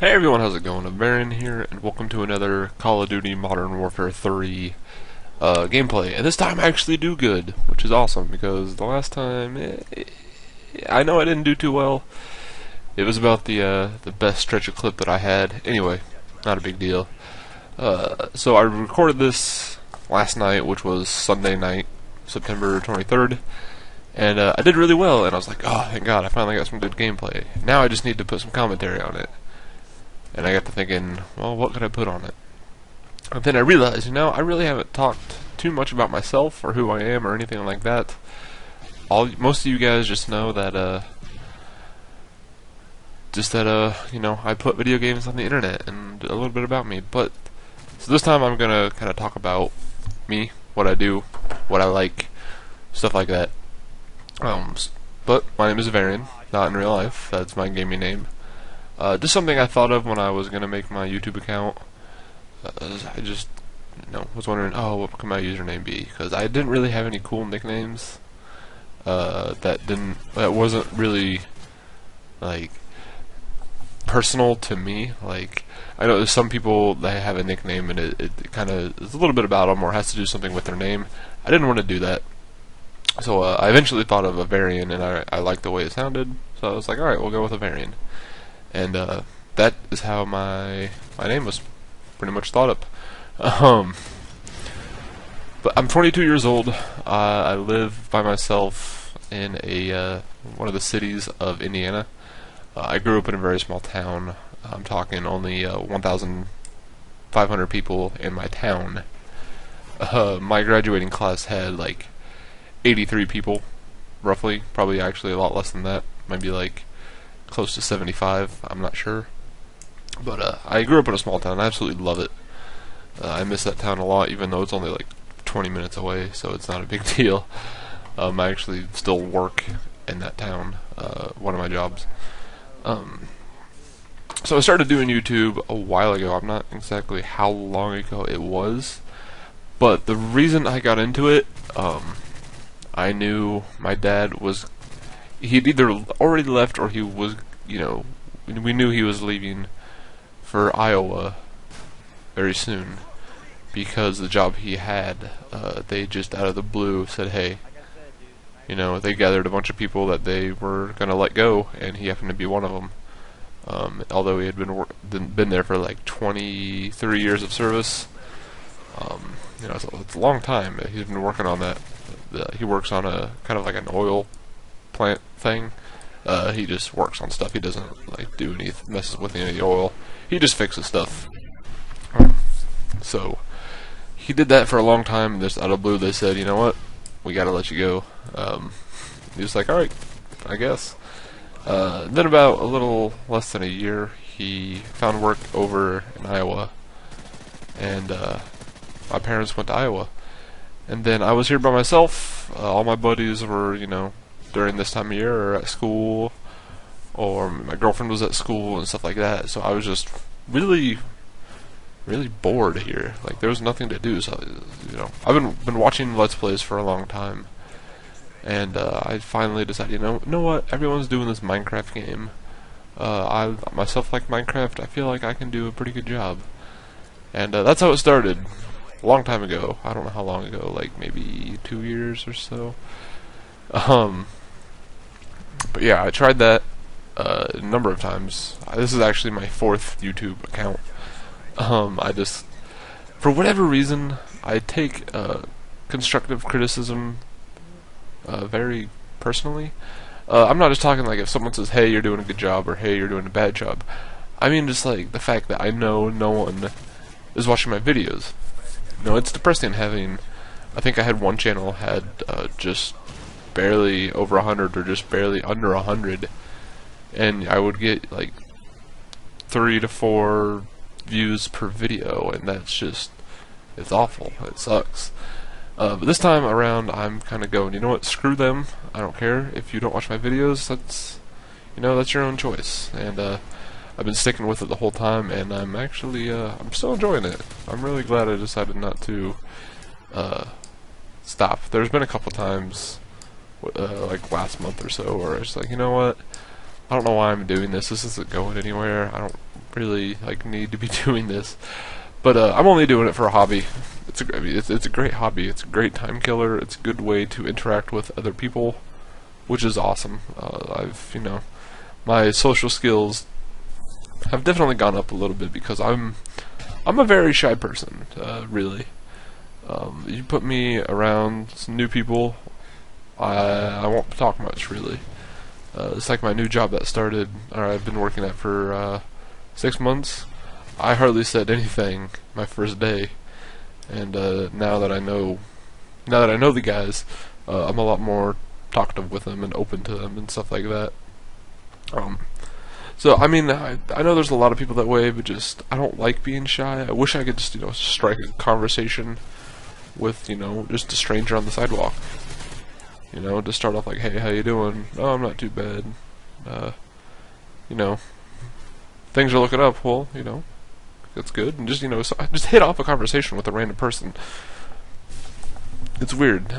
Hey everyone, how's it going? Averion here, and welcome to another Call of Duty Modern Warfare 3 gameplay. And this time I actually do good, which is awesome, because the last time, I know I didn't do too well. It was about the best stretch of clip that I had. Anyway, not a big deal. So I recorded this last night, which was Sunday night, September 23rd. And I did really well, and I was like, oh, thank God, I finally got some good gameplay. Now I just need to put some commentary on it. And I got to thinking, well, what could I put on it? And then I realized, I really haven't talked too much about myself or who I am or anything like that. Most of you guys just know that, I put video games on the internet and a little bit about me. But so this time I'm gonna kind of talk about me, what I do, what I like, stuff like that. But my name is Averion, not in real life. That's my gaming name. Just something I thought of when I was gonna make my YouTube account. I just, was wondering, oh, what could my username be? Because I didn't really have any cool nicknames. That wasn't really like personal to me. Like, I know there's some people that have a nickname and it kind of is a little bit about them or has to do something with their name. I didn't want to do that. So I eventually thought of Averion, and I liked the way it sounded. So I was like, alright, we'll go with Averion. And that is how my name was pretty much thought up. But I'm 22 years old. I live by myself in one of the cities of Indiana. I grew up in a very small town. I'm talking only 1,500 people in my town. My graduating class had like 83 people, roughly. Probably actually a lot less than that. Maybe like close to 75, I'm not sure. But I grew up in a small town. I absolutely love it. I miss that town a lot, even though it's only like 20 minutes away, so it's not a big deal. I actually still work in that town, one of my jobs. So I started doing YouTube a while ago. I'm not exactly how long ago it was, but the reason I got into it, I knew my dad was, he'd either already left or he was, we knew he was leaving for Iowa very soon, because the job he had, they just out of the blue said, hey, they gathered a bunch of people that they were going to let go, and he happened to be one of them. Although he had been there for like 23 years of service, it's a long time. He's been working on that. He works on a kind of like an oil plant thing. He just works on stuff. He doesn't like do anything, messes with any of the oil. He just fixes stuff. So he did that for a long time. Just out of blue, they said, you know what, we gotta let you go. He was like, all right, I guess. Then about a little less than a year, he found work over in Iowa, and my parents went to Iowa. And then I was here by myself. All my buddies were, during this time of year or at school, or my girlfriend was at school and stuff like that. So I was just really bored here. Like, there was nothing to do. So I've been watching Let's Plays for a long time, and I finally decided, you know what? Everyone's doing this Minecraft game. I myself like Minecraft. I feel like I can do a pretty good job, and that's how it started. A long time ago. I don't know how long ago. Like maybe 2 years or so. But yeah, I tried that a number of times. This is actually my 4th YouTube account. I just, for whatever reason, I take constructive criticism very personally. I'm not just talking like if someone says, hey, you're doing a good job, or hey, you're doing a bad job. I mean just like the fact that I know no one is watching my videos. It's depressing having, I think I had one channel had just barely over 100 or just barely under 100, and I would get like 3 to 4 views per video, and that's just, it's awful. It sucks. But this time around, I'm kind of going, you know what, screw them. I don't care if you don't watch my videos. That's your own choice. And I've been sticking with it the whole time, and I'm actually I'm still enjoying it. I'm really glad I decided not to stop. There's been a couple times, like last month or so, where it's like, you know what, I don't know why I'm doing this. This isn't going anywhere. I don't really like need to be doing this. But I'm only doing it for a hobby. It's a great hobby. It's a great time killer. It's a good way to interact with other people, which is awesome. My social skills have definitely gone up a little bit because I'm a very shy person, really. You put me around some new people, I won't talk much, really. It's like my new job that started, or I've been working at for 6 months. I hardly said anything my first day, and now that I know the guys, I'm a lot more talkative with them and open to them and stuff like that. So I mean, I know there's a lot of people that way, but just I don't like being shy. I wish I could just strike a conversation with just a stranger on the sidewalk. To start off like, hey, how you doing? Oh, I'm not too bad. Things are looking up. Well, that's good. And just just hit off a conversation with a random person. It's weird.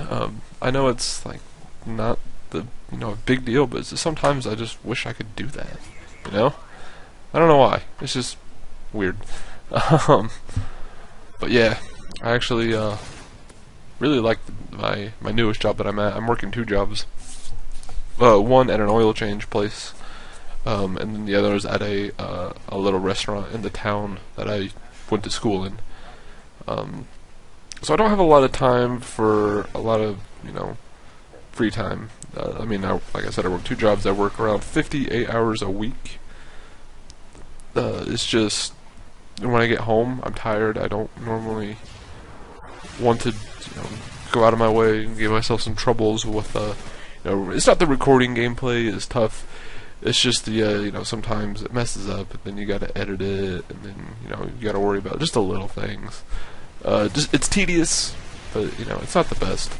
I know it's like not the a big deal, but sometimes I just wish I could do that. I don't know why. It's just weird. But yeah, I actually really like my newest job that I'm at. I'm working 2 jobs. One at an oil change place, and then the other is at a little restaurant in the town that I went to school in. So I don't have a lot of time for a lot of free time. Like I said, I work 2 jobs. I work around 58 hours a week. It's just when I get home, I'm tired. I don't normally want to go out of my way and give myself some troubles with it's not the recording gameplay is tough. It's just the sometimes it messes up, and then you gotta edit it, and then you gotta worry about just the little things. It's tedious, but it's not the best.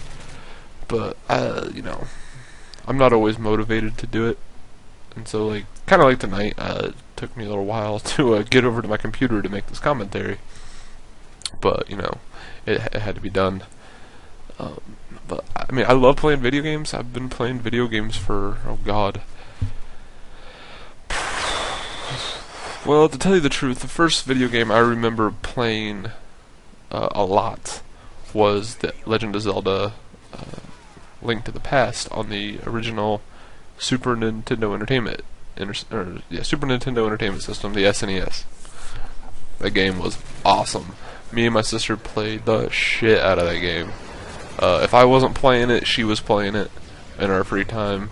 But I'm not always motivated to do it, and so kind of like tonight, it took me a little while to get over to my computer to make this commentary. But it had to be done. But I love playing video games. I've been playing video games for well, to tell you the truth, the first video game I remember playing a lot was the Legend of Zelda Link to the Past on the original Super Nintendo Entertainment System, the SNES. That game was awesome. Me and my sister played the shit out of that game. If I wasn't playing it, she was playing it in our free time.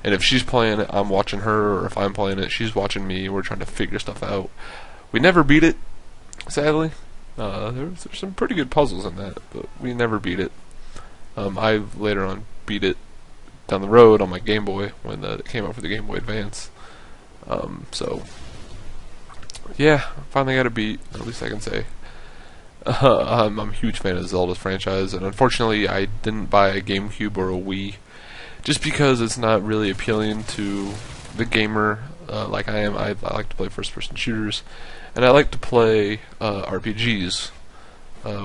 And if she's playing it, I'm watching her, or if I'm playing it, she's watching me. We're trying to figure stuff out. We never beat it, sadly. There's some pretty good puzzles in that, but we never beat it. I later on beat it down the road on my Game Boy when it came out for the Game Boy Advance. So yeah, finally got a beat, at least I can say. I'm a huge fan of the Zelda franchise, and unfortunately I didn't buy a GameCube or a Wii, just because it's not really appealing to the gamer like I am. I like to play first-person shooters, and I like to play RPGs,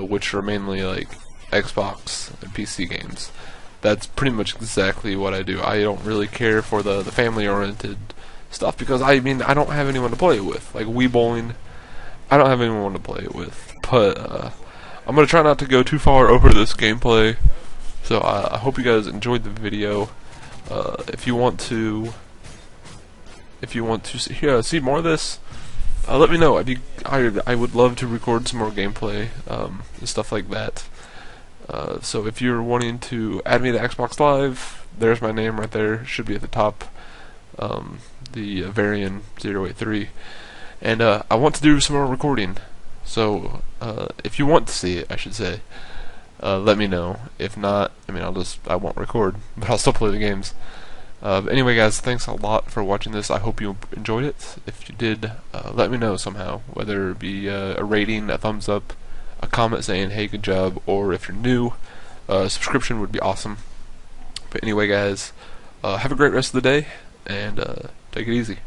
which are mainly like Xbox and PC games. That's pretty much exactly what I do. I don't really care for the family-oriented stuff, because I don't have anyone to play it with. Like Wii Bowling, I don't have anyone to play it with. But I'm going to try not to go too far over this gameplay. So I hope you guys enjoyed the video. If you want to see more of this, let me know. I would love to record some more gameplay and stuff like that. So if you're wanting to add me to Xbox Live, there's my name right there. Should be at the top. The Averion 083. And I want to do some more recording. So if you want to see it, I should say, let me know. If not, I won't record, but I'll still play the games. Anyway, guys, thanks a lot for watching this. I hope you enjoyed it. If you did, let me know somehow, whether it be a rating, a thumbs up, a comment saying, hey, good job, or if you're new, subscription would be awesome. But anyway, guys, have a great rest of the day, and take it easy.